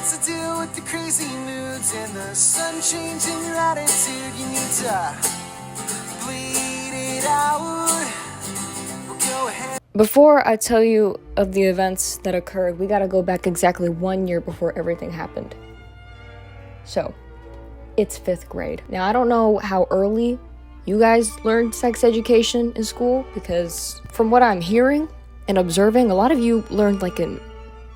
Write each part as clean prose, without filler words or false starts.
to deal with the crazy moods and the sun changing your attitude. You need to bleed it out. Well, go ahead. Before I tell you of the events that occurred, we gotta go back exactly 1 year before everything happened. So, it's 5th grade. Now, I don't know how early you guys learned sex education in school, because from what I'm hearing and observing, a lot of you learned like in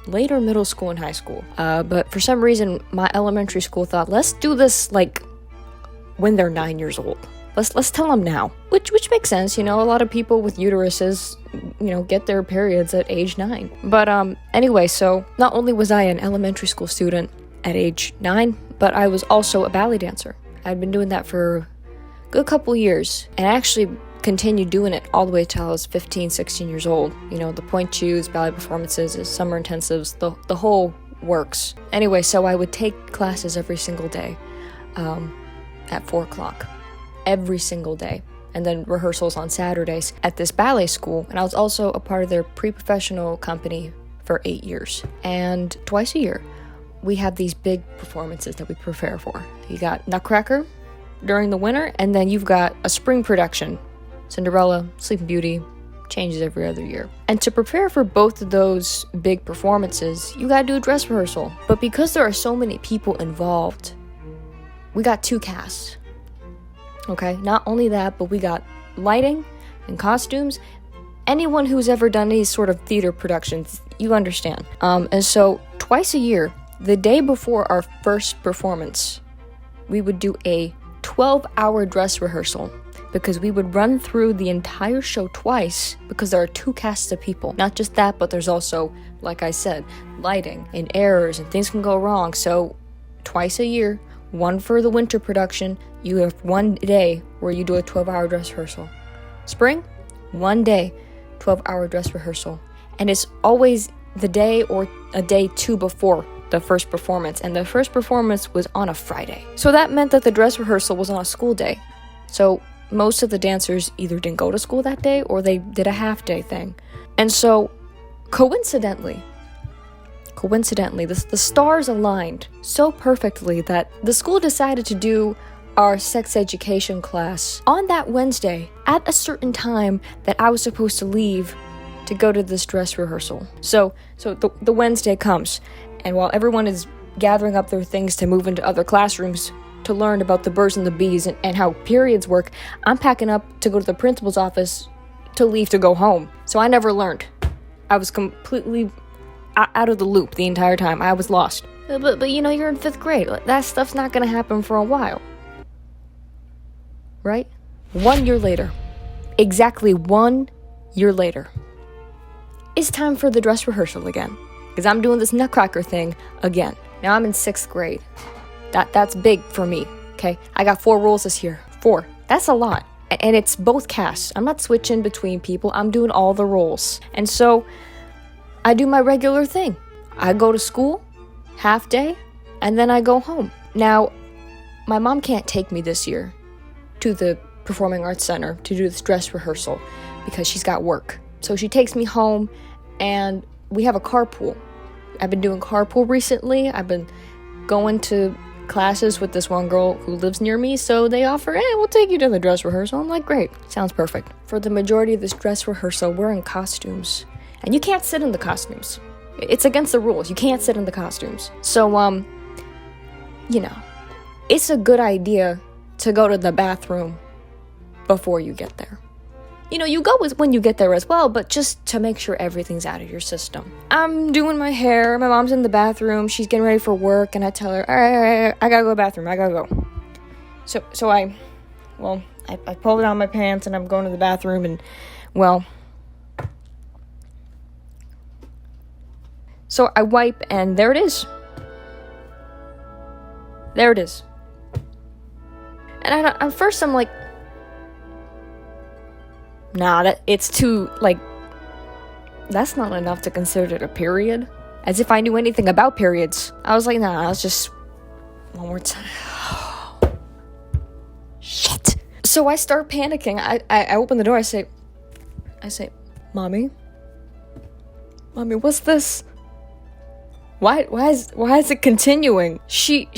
later middle school and high school. But for some reason, my elementary school thought, let's do this like when they're 9 years old. Let's tell them now, which makes sense. You know, a lot of people with uteruses, you know, get their periods at age 9. But anyway, so not only was I an elementary school student at age 9, but I was also a ballet dancer. I'd been doing that for a good couple years, and I actually continued doing it all the way till I was 15, 16 years old. You know, the point shoes, ballet performances, summer intensives, the whole works. Anyway, so I would take classes every single day at 4 o'clock. Every single day. And then rehearsals on Saturdays at this ballet school. And I was also a part of their pre-professional company for 8 years. And twice a year, we have these big performances that we prepare for. You got Nutcracker during the winter, and then you've got a spring production. Cinderella, Sleeping Beauty, changes every other year. And to prepare for both of those big performances, you gotta do a dress rehearsal. But because there are so many people involved, we got 2 casts. Okay, not only that, but we got lighting and costumes. Anyone who's ever done any sort of theater productions, you understand. And so twice a year, the day before our first performance, we would do a 12-hour dress rehearsal, because we would run through the entire show twice, because there are 2 casts of people. Not just that, but there's also, like I said, lighting and errors and things can go wrong. So twice a year, one for the winter production, you have 1 day where you do a 12-hour dress rehearsal. Spring, 1 day, 12-hour dress rehearsal. And it's always the day or a day 2 before the first performance. And the first performance was on a Friday. So that meant that the dress rehearsal was on a school day. So most of the dancers either didn't go to school that day or they did a half-day thing. And so, coincidentally, the stars aligned so perfectly that the school decided to do our sex education class on that Wednesday at a certain time that I was supposed to leave to go to this dress rehearsal. So the Wednesday comes, and while everyone is gathering up their things to move into other classrooms to learn about the birds and the bees and how periods work, I'm packing up to go to the principal's office to leave to go home. So I never learned. I was completely out of the loop the entire time. I was lost. But you know, you're in 5th grade. That stuff's not gonna happen for a while. Right? 1 year later. Exactly 1 year later. It's time for the dress rehearsal again. Because I'm doing this Nutcracker thing again. Now I'm in 6th grade. That's big for me, okay? I got 4 roles this year. 4. That's a lot. And it's both casts. I'm not switching between people. I'm doing all the roles. And so I do my regular thing. I go to school, half day, and then I go home. Now, my mom can't take me this year to the Performing Arts Center to do this dress rehearsal because she's got work. So she takes me home, and we have a carpool. I've been doing carpool recently. I've been going to classes with this one girl who lives near me, so they offer, hey, we'll take you to the dress rehearsal. I'm like, great, sounds perfect. For the majority of this dress rehearsal, we're in costumes. And you can't sit in the costumes. It's against the rules. You can't sit in the costumes. So, you know, it's a good idea to go to the bathroom before you get there. You know, you go when you get there as well, but just to make sure everything's out of your system. I'm doing my hair. My mom's in the bathroom. She's getting ready for work, and I tell her, all right, I gotta go to the bathroom. I gotta go. So I pulled down my pants, and I'm going to the bathroom, and, well, so I wipe, and there it is. There it is. And at first I'm like, nah, it's too, like, that's not enough to consider it a period. As if I knew anything about periods. I was like, nah, let's just, one more time. Shit. So I start panicking. I open the door, I say, Mommy, what's this? Why is it continuing? She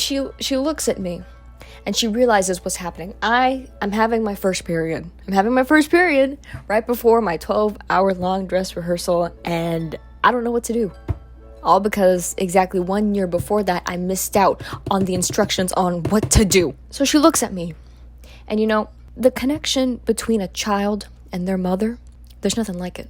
looks at me and she realizes what's happening. I'm having my first period. I'm having my first period right before my 12-hour long dress rehearsal, and I don't know what to do. All because exactly 1 year before that, I missed out on the instructions on what to do. So she looks at me, and the connection between a child and their mother, there's nothing like it.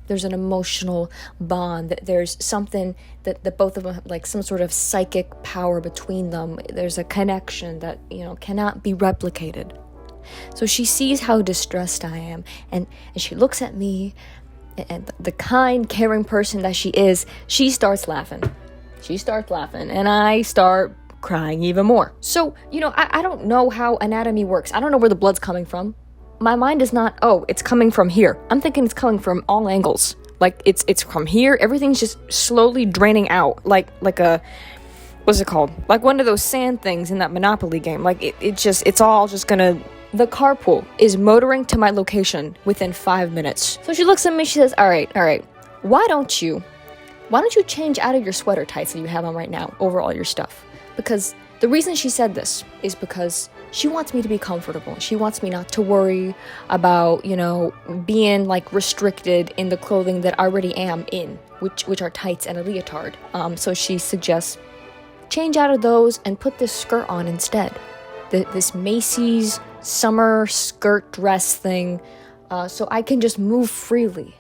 There's an emotional bond. There's something that both of them have, like some sort of psychic power between them. There's a connection that, cannot be replicated. So she sees how distressed I am, and she looks at me, and the kind, caring person that she is, she starts laughing. And I start crying even more. So, I don't know how anatomy works. I don't know where the blood's coming from. My mind is not, it's coming from here. I'm thinking it's coming from all angles. Like, it's from here. Everything's just slowly draining out. Like a, what's it called? Like one of those sand things in that Monopoly game. Like, it's all just gonna... The carpool is motoring to my location within 5 minutes. So she looks at me, she says, all right. Why don't you change out of your sweater tights that you have on right now over all your stuff? Because the reason she said this is because she wants me to be comfortable. She wants me not to worry about, being like restricted in the clothing that I already am in, which are tights and a leotard. So she suggests change out of those and put this skirt on instead. This Macy's summer skirt dress thing, so I can just move freely,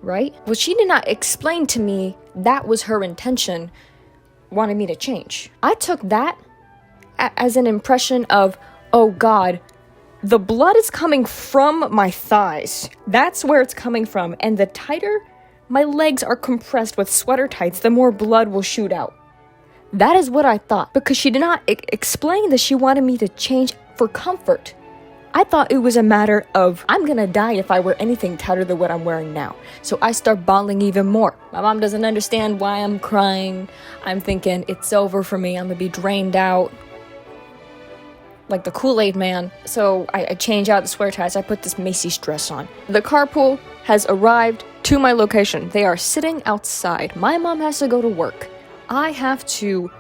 right? Well, she did not explain to me that was her intention, wanted me to change. I took that as an impression of, oh God, the blood is coming from my thighs. That's where it's coming from. And the tighter my legs are compressed with sweater tights, the more blood will shoot out. That is what I thought, because she did not explain that she wanted me to change for comfort. I thought it was a matter of, I'm gonna die if I wear anything tighter than what I'm wearing now. So I start bawling even more. My mom doesn't understand why I'm crying. I'm thinking, it's over for me. I'm gonna be drained out like the Kool-Aid man. So I change out the sweater tights. I put this Macy's dress on. The carpool has arrived to my location. They are sitting outside. My mom has to go to work. I have to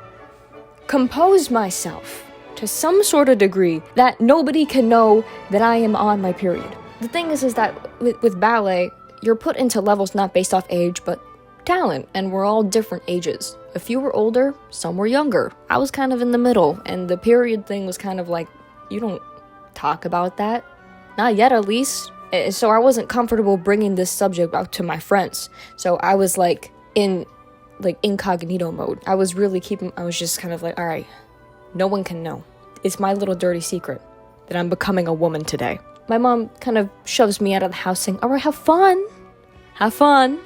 compose myself to some sort of degree that nobody can know that I am on my period. The thing is that with ballet, you're put into levels not based off age, but talent, and we're all different ages. A few were older, some were younger. I was kind of in the middle, and the period thing was kind of like, you don't talk about that. Not yet, at least. So I wasn't comfortable bringing this subject out to my friends. So I was in incognito mode. I was just kind of like, all right, no one can know. It's my little dirty secret that I'm becoming a woman today. My mom kind of shoves me out of the house saying, all right, have fun. Have fun.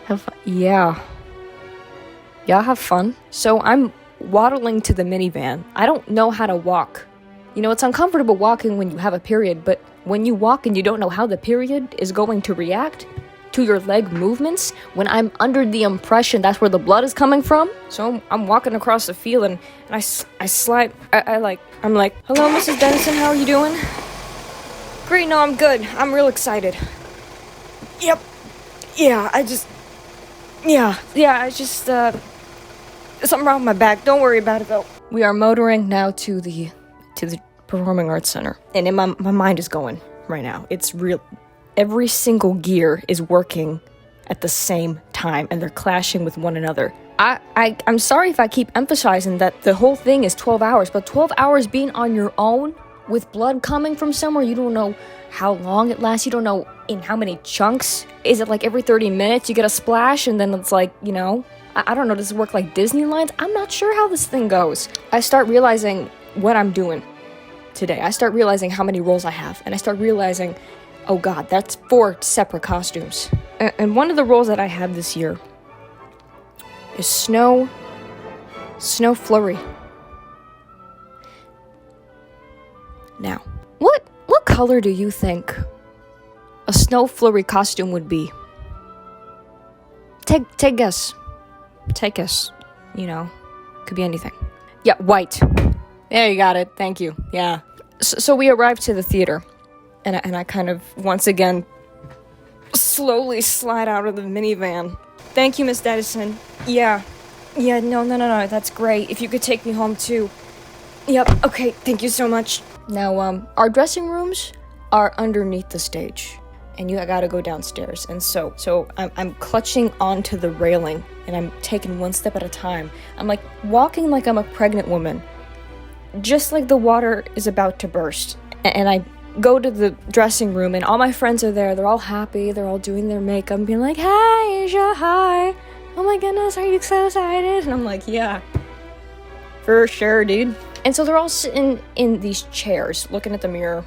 Have fun. Yeah, have fun. So I'm waddling to the minivan. I don't know how to walk. It's uncomfortable walking when you have a period, but when you walk and you don't know how the period is going to react to your leg movements, when I'm under the impression that's where the blood is coming from. So I'm walking across the field and I slide. I'm like, hello, Mrs. Denison, how are you doing? Great, no, I'm good. I'm real excited. Yep. Yeah, I just something wrong with my back. Don't worry about it though. We are motoring now to the Performing Arts Center, and my mind is going right now. It's real. Every single gear is working at the same time, and they're clashing with one another. I'm sorry if I keep emphasizing that the whole thing is 12 hours, but 12 hours being on your own with blood coming from somewhere, you don't know how long it lasts, you don't know in how many chunks. Is it like every 30 minutes you get a splash, and then it's like, I don't know, does it work like Disney lines? I'm not sure how this thing goes. I start realizing what I'm doing today. I start realizing how many roles I have, and I start realizing, oh God, that's 4 separate costumes. And one of the roles that I have this year is Snow Flurry. Now, what color do you think a Snow Flurry costume would be? Take a guess. Take a guess. Could be anything. Yeah, white. There, you got it. Thank you. Yeah. So we arrived to the theater. And I kind of, once again, slowly slide out of the minivan. Thank you, Miss Edison. Yeah, no, that's great. If you could take me home too. Yep, okay, thank you so much. Now, our dressing rooms are underneath the stage, and you gotta go downstairs. And so I'm clutching onto the railing, and I'm taking one step at a time. I'm like walking like I'm a pregnant woman, just like the water is about to burst. And I go to the dressing room, and all my friends are there. They're all happy. They're all doing their makeup, being like, "Hi, Aisha, hi. Oh my goodness, are you so excited?" And I'm like, "Yeah, for sure, dude." And so they're all sitting in these chairs, looking at the mirror,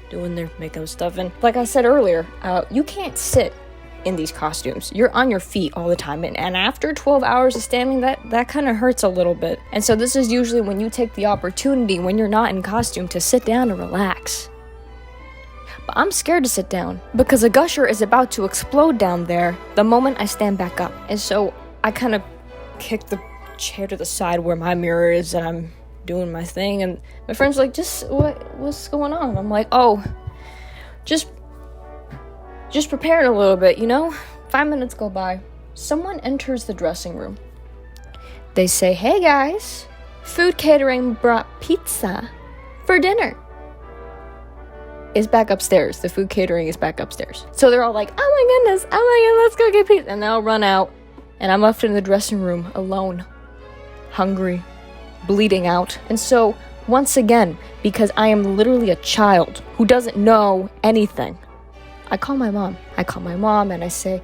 doing their makeup stuff. And like I said earlier, you can't sit in these costumes. You're on your feet all the time. And after 12 hours of standing, that kind of hurts a little bit. And so this is usually when you take the opportunity, when you're not in costume, to sit down and relax. But I'm scared to sit down because a gusher is about to explode down there the moment I stand back up. And so I kind of kick the chair to the side where my mirror is, and I'm doing my thing, and my friend's like, what's going on? I'm like, oh, just preparing a little bit, 5 minutes go by. Someone enters the dressing room. They say, "Hey guys, food catering brought pizza for dinner." It's back upstairs. The food catering is back upstairs. So they're all like, oh my goodness, let's go get pizza. And they'll run out, and I'm left in the dressing room alone, hungry, bleeding out. And so, once again, because I am literally a child who doesn't know anything, I call my mom. And I say,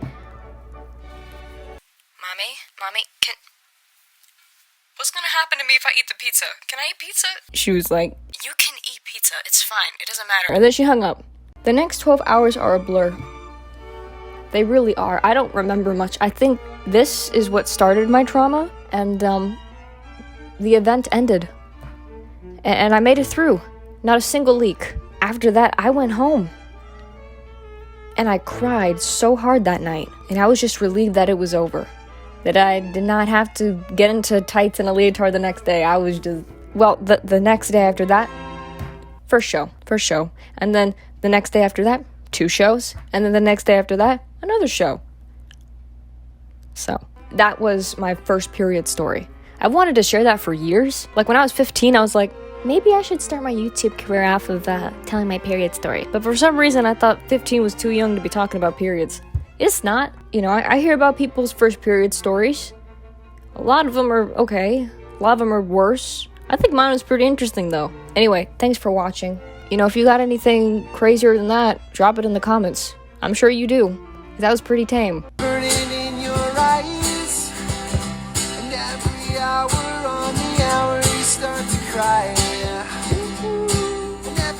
Mommy, what's gonna happen to me if I eat the pizza? Can I eat pizza? She was like, you can eat pizza, it's fine, it doesn't matter. And then she hung up. The next 12 hours are a blur. They really are. I don't remember much. I think this is what started my trauma, and the event ended. And I made it through. Not a single leak. After that, I went home. And I cried so hard that night. And I was just relieved that it was over. That I did not have to get into tights and a leotard the next day. I was just... Well, the next day after that, first show. And then the next day after that, 2 shows. And then the next day after that, another show. So, that was my first period story. I wanted to share that for years. Like when I was 15, I was like, maybe I should start my YouTube career off of telling my period story. But for some reason, I thought 15 was too young to be talking about periods. It's not. I hear about people's first period stories. A lot of them are okay. A lot of them are worse. I think mine was pretty interesting, though. Anyway, thanks for watching. If you got anything crazier than that, drop it in the comments. I'm sure you do. That was pretty tame.